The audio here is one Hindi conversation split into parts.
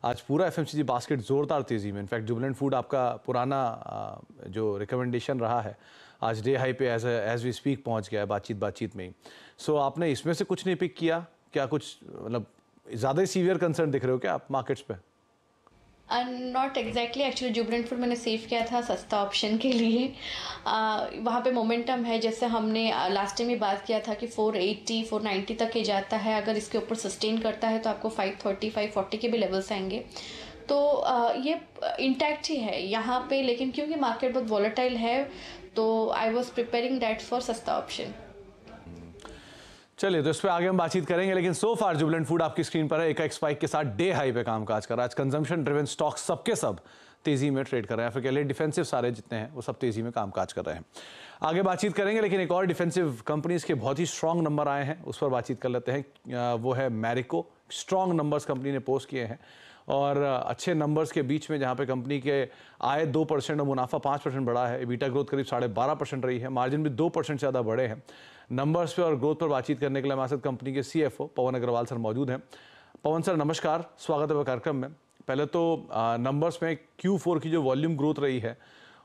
आज पूरा एफएमसीजी बास्केट जोरदार तेजी में। इनफैक्ट जुबिलेंट फूड आपका पुराना जो रिकमेंडेशन रहा है आज डे हाई पे एज वी स्पीक पहुंच गया है बातचीत में ही। सो आपने इसमें से कुछ नहीं पिक किया क्या? कुछ मतलब ज़्यादा ही सीवियर कंसर्न दिख रहे हो क्या आप मार्केट्स पे? Not exactly, actually Jubilant food मैंने सेव किया था सस्ता ऑप्शन के लिए। वहाँ पे मोमेंटम है, जैसे हमने लास्ट टाइम ही बात किया था कि 480 490 तक ही जाता है। अगर इसके ऊपर सस्टेन करता है तो आपको 530 540 के भी लेवल्स आएंगे। तो ये इंटैक्ट ही है यहाँ पे, लेकिन क्योंकि मार्केट बहुत वॉलेटाइल है तो I was preparing that for सस्ता ऑप्शन। चलिए तो इस पे आगे हम बातचीत करेंगे, लेकिन सो फार जुबिलेंट फूड आपकी स्क्रीन पर है एक स्पाइक के साथ डे हाई पे कामकाज कर रहा है। आज कंजम्पशन ड्रिवन स्टॉक सबके सब तेजी में ट्रेड कर रहे हैं, फिर कह लिए डिफेंसिव सारे जितने हैं वो सब तेजी में कामकाज कर रहे हैं। आगे बातचीत करेंगे, लेकिन एक और डिफेंसिव कंपनीज के बहुत ही स्ट्रॉन्ग नंबर आए हैं उस पर बातचीत कर लेते हैं। वो है मैरिको। स्ट्रॉन्ग नंबर्स कंपनी ने पोस्ट किए हैं और अच्छे नंबर्स के बीच में जहाँ पे कंपनी के आय 2% और मुनाफा 5% बढ़ा है। एबिटा ग्रोथ करीब 12.5% रही है, मार्जिन भी 2% से ज़्यादा बढ़े हैं। नंबर्स पे और ग्रोथ पर बातचीत करने के लिए हमारे साथ कंपनी के CFO पवन अग्रवाल सर मौजूद हैं। पवन सर नमस्कार, स्वागत है कार्यक्रम में। पहले तो नंबर्स में Q4 की जो वॉल्यूम ग्रोथ रही है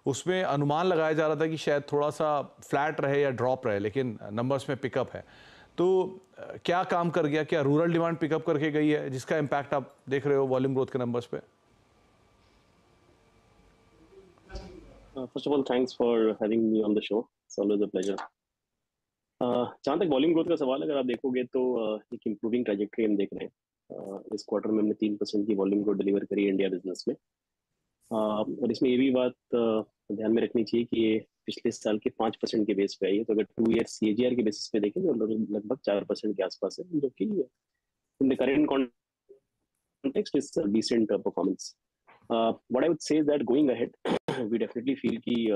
उसमें अनुमान लगाया जा रहा था कि शायद थोड़ा सा फ्लैट रहे या ड्रॉप रहे, लेकिन नंबर्स में पिकअप है। तो क्या काम कर गया? क्या रूरल डिमांड पिकअप करके गई है जिसका इम्पैक्ट आप देख रहे हो वॉल्यूम ग्रोथ के नंबर्स पे? First of all, thanks for having me on the show. It's always a pleasure. जहाँ तक वॉल्यूम ग्रोथ का सवाल है, अगर आप देखोगे तो एक इम्प्रूविंग ट्रैजेक्टरी हम देख रहे हैं। इस क्वार्टर में हमने 3% की वॉल्यूम ग्रोथ डिलीवर करी है इंडिया बिजनेस में। और इसमें ये भी बात ध्यान में रखनी चाहिए कि ये पिछले साल के 5% के बेस पे आई है। तो अगर 2 ईयर CAGR के बेसिस पे देखें तो लगभग 4% के आसपास है, जो कि in the current context is decent performance. What I would say is that going ahead we definitely feel कि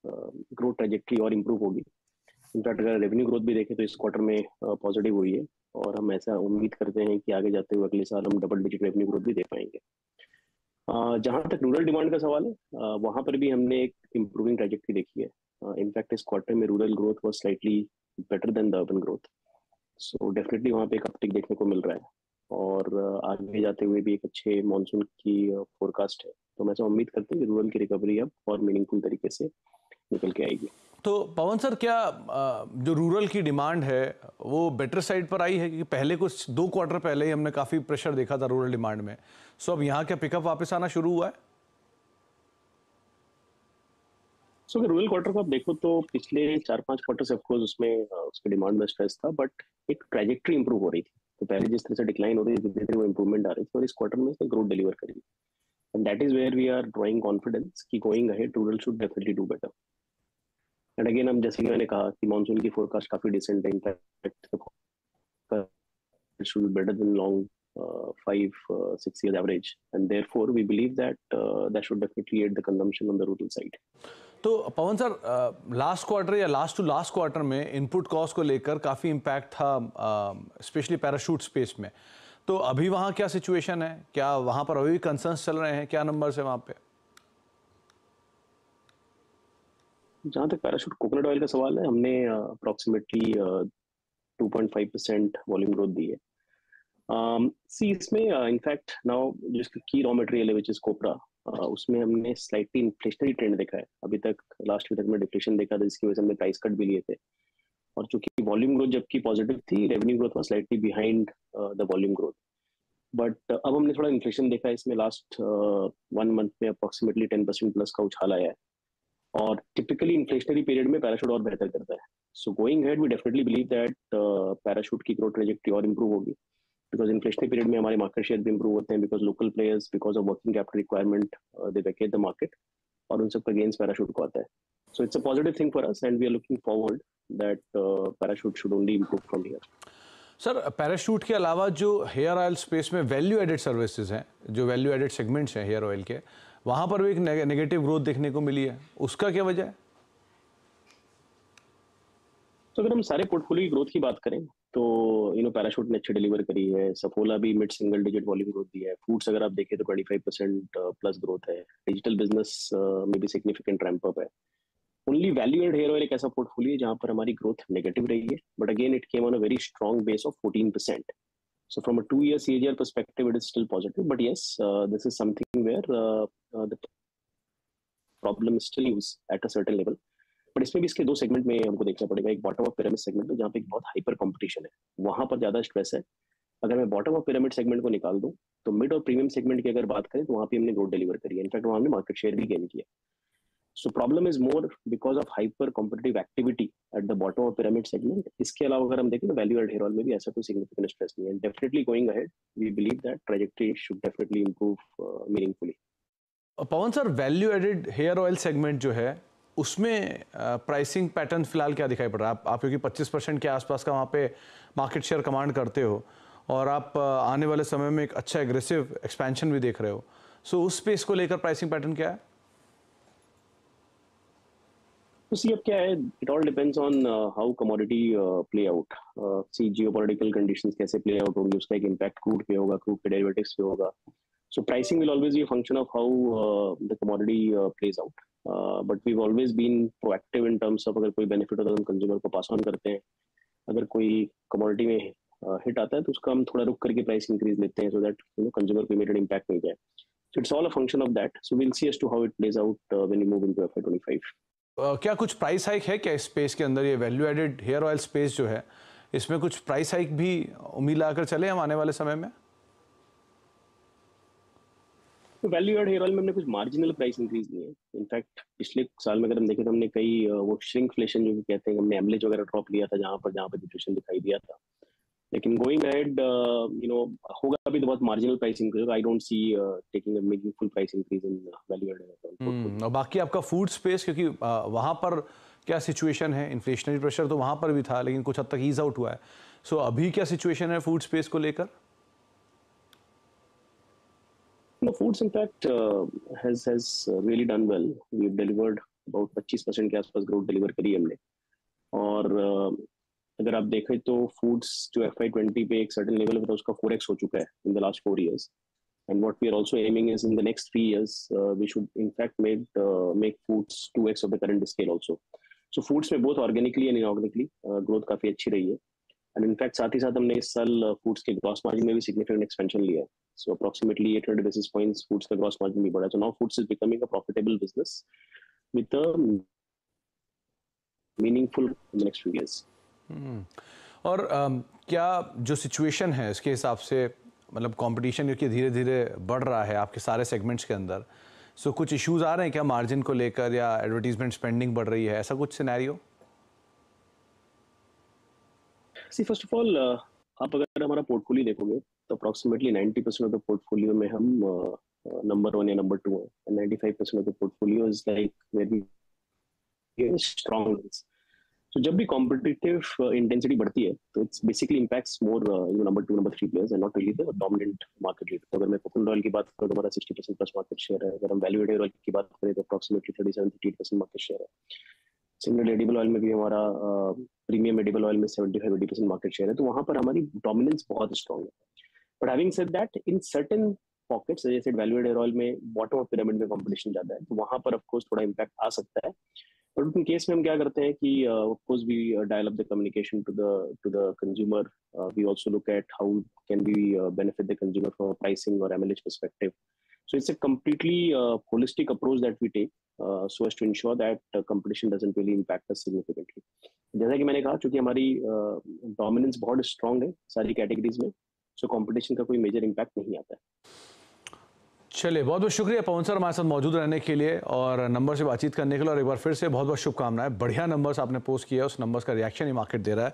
ग्रोथ ट्रैजेक्टरी और इम्प्रूव होगी। इनफैक्ट अगर रेवेन्यू ग्रोथ भी देखें तो इस क्वार्टर में पॉजिटिव हुई है और हम ऐसा उम्मीद करते हैं कि आगे जाते हुए अगले साल हम डबल डिजिट रेवेन्यू ग्रोथ भी दे पाएंगे। जहां तक रूरल डिमांड का सवाल है, वहां पर भी हमने एक इम्प्रूविंग ट्रैजेक्टरी देखी है। इनफैक्ट इस क्वार्टर में rural growth was slightly better than the urban growth. So definitely वहां पे एक अपटिक देखने को मिल रहा है और आगे जाते हुए भी एक अच्छे मानसून की फोरकास्ट है। तो मैं ऐसा उम्मीद करते हैं कि रूरल की रिकवरी अब और मीनिंगफुल तरीके से निकल के आएगी। तो पवन सर, क्या जो रूरल की डिमांड है वो बेटर साइड पर आई है? क्योंकि पहले कुछ 2 क्वार्टर पहले ही हमने काफ़ी प्रेशर देखा था रूरल डिमांड में। सो अब यहाँ क्या पिकअप वापस आना शुरू हुआ है? सो अगर रूरल क्वार्टर को आप देखो तो पिछले 4-5 क्वार्टर से ऑफकोर्स उसमें उसके डिमांड में स्ट्रेस था, बट एक ट्रैजेक्टरी इंप्रूव हो रही थी। तो पहले जिस तरह से डिक्लाइन हो रही थी, धीरे धीरे वो इंप्रूवमेंट आ रही थी और इस क्वार्टर में ग्रोथ डिलीवर करी। And that is where we are drawing confidence कि going ahead rural should definitely do better. And again हम जैसे कि मैंने कहा कि मानसून की फोरकास्ट काफी डिसेंट है। In fact should be better than long 5-6 years average, and therefore we believe that that should definitely aid the consumption on the rural side. तो पवन सर, लास्ट क्वार्टर या लास्ट टू लास्ट क्वार्टर में इनपुट कॉस्ट को लेकर काफ़ी इम्पैक्ट था, स्पेशली पैराशूट स्पेस में। तो अभी वहाँ क्या सिचुएशन है? क्या वहाँ पर अभी भी कंसर्न्स चल रहे हैं? क्या नंबर्स है वहाँ पे? जहाँ तक पैराशूट कोकोनट ऑयल का सवाल है, हमने अप्रोक्सीमेटली 2.5% वॉल्यूम ग्रोथ दी है। सी इसमें इनफैक्ट नाउ जिसका की रॉ मटेरियल है विच इज कोपरा, उसमें हमने स्लाइटली इन्फ्लेशनरी ट्रेंड देखा है। अभी तक लास्ट वीक में डिफ्लेशन देखा था, जिसकी वजह से हमने प्राइस कट भी लिए थे। और चूंकि वॉल्यूम ग्रोथ जबकि पॉजिटिव थी, revenue growth was slightly behind the volume growth. But अब हमने थोड़ा इन्फ्लेशन देखा है इसमें। लास्ट 1 मंथ में अप्रोक्सीमेटली 10% प्लस का उछाल आया है और टिपिकली इन्फ्लेशनरी पीरियड में पैराशूट और बेहतर करता है। So going ahead we definitely believe that Parachute की ग्रोथ ट्रैजेक्टरी और इंप्रूव होगी, बिकॉज इन्फ्लेशनरी पीरियड में हमारे मार्केट शेयर भी इंप्रूव होते हैं, because local players because of working capital requirement they vacate the market और उन सबका गेन्स पैराशूट को आता है। So it's a positive thing for us and we are looking forward that Parachute should only improve from here. Sir, Parachute के अलावा जो हेयर ऑयल स्पेस में वैल्यू एडेड सर्विसेज हैं, जो वैल्यू एडेड सेगमेंट्स हैं हेयर ऑयल के, वहाँ पर भी एक नेगेटिव ग्रोथ देखने को मिली है। उसका क्या वजह है? तो अगर हम सारे पोर्टफोलियो की ग्रोथ की बात करें तो पैराशूट ने अच्छी डिलीवर करी है। सफोला भी mid single digit volume growth दी है। फूड्स अगर आप देखें तो 25% प्लस ग्रोथ है। डिजिटल बिजनेस में भी सिग्निफिकेंट रैंप अप है। Only value add hair oil एक ऐसा पोर्टफोलियो जहां पर हमारी ग्रोथ नेगेटिव रही है, but again it came on a very strong base of 14%। So from a 2 year CAGR perspective, it is still positive. But yes, this is something where the problem is still used at a certain level. But इसमें भी इसके दो सेगमेंट में हमको देखना पड़ेगा. एक बॉटम ऑफ पिरामिड सेगमेंट है जहाँ पे एक बहुत हाइपर कंपटीशन है, वहां पर ज्यादा स्ट्रेस है. अगर मैं बॉटम ऑफ पिरामिड सेगमेंट को निकाल दूं तो मिड और प्रीमियम सेगमेंट की अगर बात करें तो वहां पे हमने ग्रोथ डिलीवर करी है. इनफैक्ट वहां हमने मार्केट शेयर भी गेन किया. So problem is more because of hyper competitive activity at the bottom of pyramid segment. इसके अलावा अगर हम देखें तो वैल्यू एड हेयर ऑयल में भी ऐसा कोई सिग्निफिकेंट स्ट्रेस नहीं है. Definitely going ahead we believe that trajectory should definitely improve meaningfully. Pavan sir, value added hair oil segment जो है उसमें प्राइसिंग पैटर्न फिलहाल क्या दिखाई पड़ रहा है? आप क्योंकि 25% के आसपास का वहाँ पे मार्केट शेयर कमांड करते हो और आप आने वाले समय में एक अच्छा एग्रेसिव एक्सपेंशन भी देख रहे हो, सो उस स्पेस को लेकर प्राइसिंग पैटर्न क्या है? तो सी अब क्या है, it all depends on how commodity play out. See geopolitical conditions कैसे प्ले आउट होंगी, उसका एक इम्पैक्ट क्रूड पे होगा, क्रूड के डेरिवेटिव्स पे होगा. So pricing will always be a function of how the commodity plays out. But we've always been proactive in terms of अगर कोई benefit होता है तो हम consumer को pass on करते हैं. अगर कोई commodity में hit आता है तो उसका हम थोड़ा रुक करके price increase लेते हैं so that consumer को immediate impact नहीं जाए. So it's all a function of that. So we'll see as to how it plays out when we move into FY25. क्या कुछ प्राइस हाइक है क्या इस स्पेस के अंदर? ये value added hair oil space जो है इसमें कुछ प्राइस हाइक भी उम्मीद लगाकर चले हम आने वाले समय में? तो वैल्यू एड हेयर ऑयल में हमने कुछ मार्जिनल प्राइस इंक्रीज नहीं है. इनफैक्ट पिछले साल में अगर हम देखें तो हमने कई वो श्रिंकफ्लेशन जो कहते हैं, हमने एमलेज वगैरह ड्रॉप लिया था जहाँ पर डिप्रेशन दिखाई दिया था. लेकिन गोइंग अहेड होगा अभी तो बहुत marginal price increase. I don't see taking a meaningful price increase in value add hair oil. और बाकी आपका फूड स्पेस, क्योंकि वहाँ पर क्या सिचुएशन है? इन्फ्लेशनरी प्रेशर तो वहाँ पर भी था लेकिन कुछ हद तक ईज आउट हुआ है. सो अभी क्या सिचुएशन है फूड स्पेस को लेकर? No, foods in fact has really done well. We've delivered about 25% के आसपास ग्रोथ डिलीवर करी हमने. और अगर आप देखें तो फूड्स जो FY20 पे एक सर्टेन लेवल पे था उसका 4x हो चुका है in the last 4 years. And what we are also aiming is in the next 3 years we should in fact make foods 2x of the current scale also. So foods में both organically and inorganically growth काफी अच्छी रही है. एंड इनफैक्ट साथ ही साथ हमने इस साल फूड्स के ग्रॉस मार्जिन में भी सिग्निफिकेंट एक्सपेंशन लिया है. सो अप्रोक्सीमेटली 800 बेसिस पॉइंट्स फूड्स का ग्रॉस मार्जिन भी बढ़ा है. So now foods is becoming a profitable business with a meaningful in the next few years. और क्या जो सिचुएशन है इसके हिसाब से, मतलब कंपटीशन क्योंकि धीरे धीरे बढ़ रहा है आपके सारे सेगमेंट्स के अंदर, सो कुछ इश्यूज आ रहे हैं क्या मार्जिन को लेकर, या एडवर्टीजमेंट स्पेंडिंग बढ़ रही है, ऐसा कुछ scenario? See first of all आप अगर हमारा पोर्टफोलियो देखोगे तो अप्रोक्सीमेटली 90% ऑफ द पोर्टफोलियो में हम नंबर 1 या नंबर 2 हैं. And 95% of the portfolio is like very strong. So जब भी कॉम्पिटिटिव इंटेंसिटी बढ़ती है तो it's basically impacts more number 2 number 3 players and not really the dominant market leader. तो अगर मैं कोकोनट ऑयल की बात करूँ तो हमारा 60% प्लस मार्केट शेयर है. अगर हम वैल्यू एडेड ऑयल की बात करें तो अप्रोक्सीमेटली 37-38% मार्केट शेयर है. सिमिलर एडिबल ऑयल में भी हमारा प्रीमियम एडिबल ऑयल में 75-80% मार्केट शेयर है. तो वहां पर हमारी डोमिनेंस बहुत स्ट्रांग है. But having said that, in certain pockets जैसे वैल्यू एडेड ऑयल में बॉटम ऑफ पिरामिड में कंपटीशन ज्यादा है तो वहां पर ऑफ कोर्स थोड़ा इम्पैक्ट आ सकता है. बट उन केस में हम क्या करते हैं कि of course we dial up the communication to the consumer. We also look at how can we benefit the consumer from pricing और MLH perspective. So it's a completely holistic approach that we take so as to ensure that competition doesn't really impact us significantly. जैसा कि मैंने कहा, चूंकि हमारी डोमिनेंस बहुत स्ट्रांग है सारी कैटेगरीज में, सो कंपटीशन का कोई मेजर इम्पैक्ट नहीं आता है. चलिए, बहुत बहुत शुक्रिया पवन सर हमारे साथ मौजूद रहने के लिए और नंबर से बातचीत करने के लिए. और एक बार फिर से बहुत बहुत शुभकामनाएं. बढ़िया नंबर्स आपने पोस्ट किया है, उस नंबर्स का रिएक्शन ही मार्केट दे रहा है.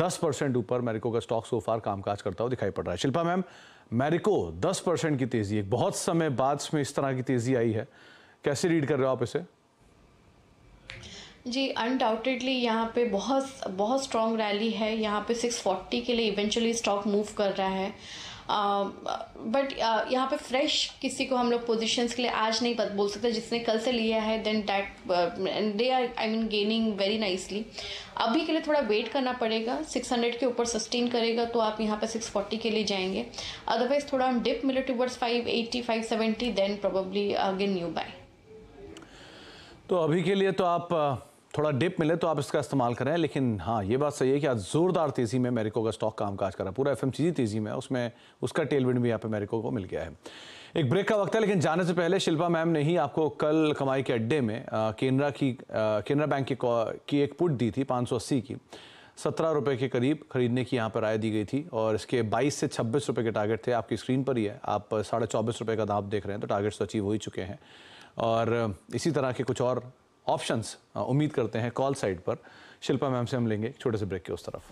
10% ऊपर मैरिको का स्टॉक सो फार कामकाज करता हुआ दिखाई पड़ रहा है. शिल्पा मैम, मैरिको 10% की तेजी, एक बहुत समय बाद में इस तरह की तेजी आई है, कैसे रीड कर रहे हो आप इसे? जी, अनडाउटेडली यहाँ पे बहुत स्ट्रॉन्ग रैली है. यहाँ पे 640 के लिए इवेंचुअली स्टॉक मूव कर रहा है. बट यहाँ पे फ्रेश किसी को हम लोग पोजीशंस के लिए आज नहीं बोल सकते. जिसने कल से लिया है then that they are I mean gaining very nicely. अभी के लिए थोड़ा वेट करना पड़ेगा. 600 के ऊपर सस्टेन करेगा तो आप यहाँ पे 640 के लिए जाएंगे. अदरवाइज थोड़ा हम डिप मिले towards 580 570 then probably again new buy. तो अभी के लिए तो आप थोड़ा डिप मिले तो आप इसका इस्तेमाल करें, लेकिन हाँ ये बात सही है कि आज ज़ोरदार तेज़ी में मैरिको का स्टॉक कामकाज कर रहा है। पूरा एफएमसीजी तेज़ी में है, उसमें उसका टेलविंड भी यहाँ पे मैरिको को मिल गया है। एक ब्रेक का वक्त है, लेकिन जाने से पहले शिल्पा मैम ने ही आपको कल कमाई के अड्डे में केनरा बैंक की एक पुट दी थी 580 की, 17 रुपये के करीब खरीदने की यहाँ पर राय दी गई थी और इसके 22 से 26 रुपये के टारगेट थे। आपकी स्क्रीन पर ही है, आप 24.5 रुपये का दाम देख रहे हैं, तो टारगेट्स तो अचीव हो ही चुके हैं। और इसी तरह के कुछ और ऑप्शंस उम्मीद करते हैं कॉल साइड पर। शिल्पा मैम से हम लेंगे एक छोटे से ब्रेक के उस तरफ।